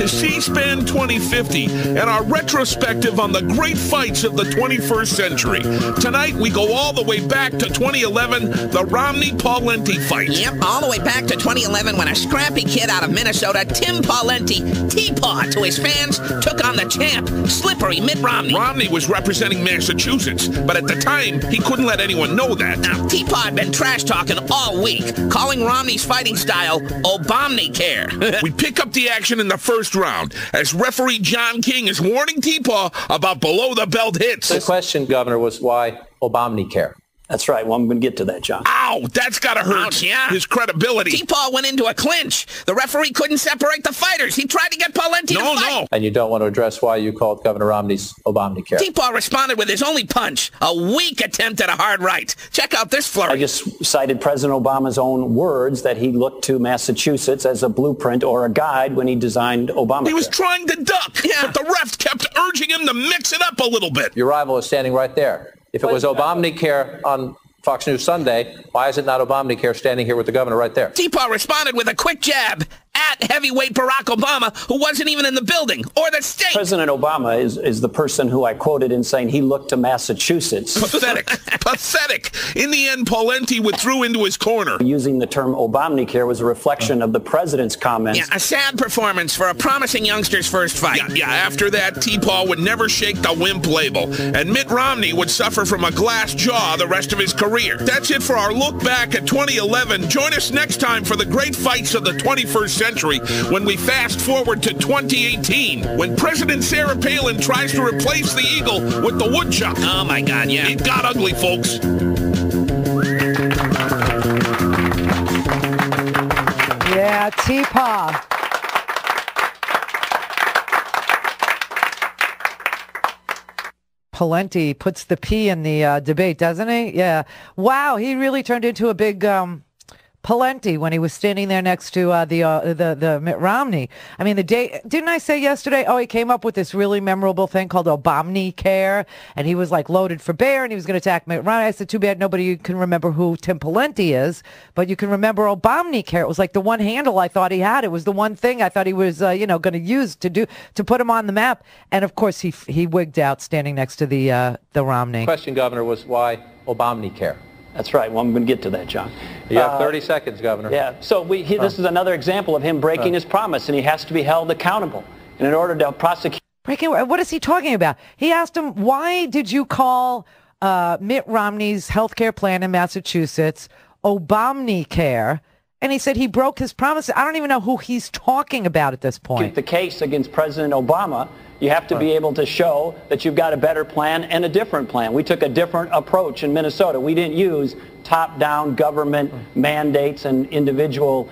to C-SPAN 2050 and our retrospective on the great fights of the 21st century. Tonight, we go all the way back to 2011, the Romney Pawlenty fight. Yep, all the way back to 2011 when a scrappy kid out of Minnesota, Tim Pawlenty, T-Paw to his fans, took on the champ, slippery Mitt Romney. Romney was representing Massachusetts, but at the time, he couldn't let anyone know that. Now, T-Paw had been trash-talking all week, calling Romney's fighting style Obamacare. We pick up the action in the first round as referee John King is warning T-Paw about below-the-belt hits. The question, Governor, was why Obamacare? That's right. Well, I'm going to get to that, John. Ow, that's got to hurt. Ouch, yeah. His credibility. T-Paw went into a clinch. The referee couldn't separate the fighters. He tried to get Pawlenty to fight. No. And you don't want to address why you called Governor Romney's Obamacare? T-Paw responded with his only punch, a weak attempt at a hard right. Check out this flurry. I just cited President Obama's own words that he looked to Massachusetts as a blueprint or a guide when he designed Obamacare. He was trying to duck, but the ref kept urging him to mix it up a little bit. Your rival is standing right there. If it was Obamacare on Fox News Sunday, why is it not Obamacare standing here with the governor right there? T-Paw responded with a quick jab at heavyweight Barack Obama, who wasn't even in the building or the state. President Obama is the person who I quoted in saying he looked to Massachusetts. Pathetic. Pathetic. In the end, Pawlenty withdrew into his corner. Using the term Obamacare was a reflection of the president's comments. Yeah, a sad performance for a promising youngster's first fight. Yeah, after that, T-Paw would never shake the wimp label, and Mitt Romney would suffer from a glass jaw the rest of his career. That's it for our look back at 2011. Join us next time for the great fights of the 21st century when we fast forward to 2018, when President Sarah Palin tries to replace the eagle with the woodchuck. Oh, my God, yeah. It got ugly, folks. Yeah, T-Paw. Pawlenty puts the P in the debate, doesn't he? Yeah. Wow, he really turned into a big Pawlenty when he was standing there next to the Mitt Romney. I mean, didn't I say yesterday, he came up with this really memorable thing called Obamacare, and he was like loaded for bear, and he was going to attack Mitt Romney. I said, too bad nobody can remember who Tim Pawlenty is, but you can remember Obamacare. It was like the one handle I thought he had. It was the one thing I thought he was, going to use to put him on the map. And of course, he wigged out standing next to the Romney. The question, Governor, was why Obamacare? That's right. Well, I'm going to get to that, John. You have 30 seconds, Governor. Yeah. So this is another example of him breaking his promise, and he has to be held accountable. And in order to prosecute... What is he talking about? He asked him, why did you call Mitt Romney's health care plan in Massachusetts Obamacare? And he said he broke his promise. I don't even know who he's talking about at this point. The case against President Obama, you have to be able to show that you've got a better plan and a different plan. We took a different approach in Minnesota. We didn't use top-down government mandates and individual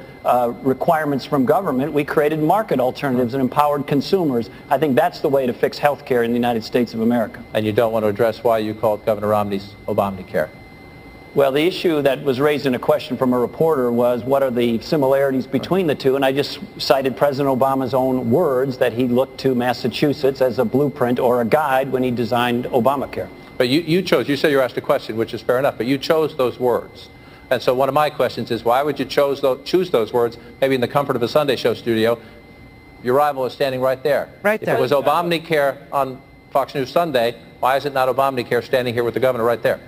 requirements from government. We created market alternatives and empowered consumers. I think that's the way to fix health care in the United States of America. And you don't want to address why you called Governor Romney's Obamacare? Well, the issue that was raised in a question from a reporter was, what are the similarities between the two? And I just cited President Obama's own words that he looked to Massachusetts as a blueprint or a guide when he designed Obamacare. But you said you were asked a question, which is fair enough, but you chose those words. And so one of my questions is, why would you choose those words, maybe in the comfort of a Sunday show studio? Your rival is standing right there. Right there. If it was Obamacare on Fox News Sunday, why is it not Obamacare standing here with the governor right there?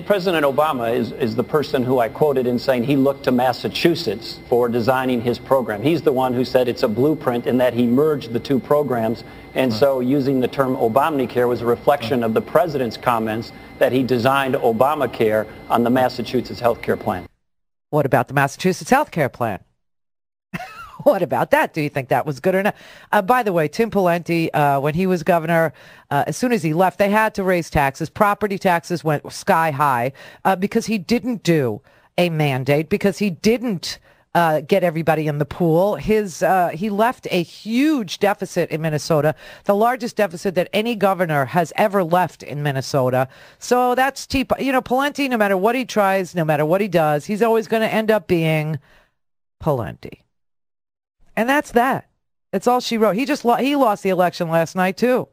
President Obama is the person who I quoted in saying he looked to Massachusetts for designing his program. He's the one who said it's a blueprint in that he merged the two programs. And so using the term Obamacare was a reflection of the president's comments that he designed Obamacare on the Massachusetts health care plan. What about the Massachusetts health care plan? What about that? Do you think that was good or not? By the way, Tim Pawlenty, when he was governor, as soon as he left, they had to raise taxes. Property taxes went sky high because he didn't do a mandate, because he didn't get everybody in the pool. He left a huge deficit in Minnesota, the largest deficit that any governor has ever left in Minnesota. So that's Pawlenty, no matter what he tries, no matter what he does, he's always going to end up being Pawlenty. And that's that. That's all she wrote. He lost the election last night, too.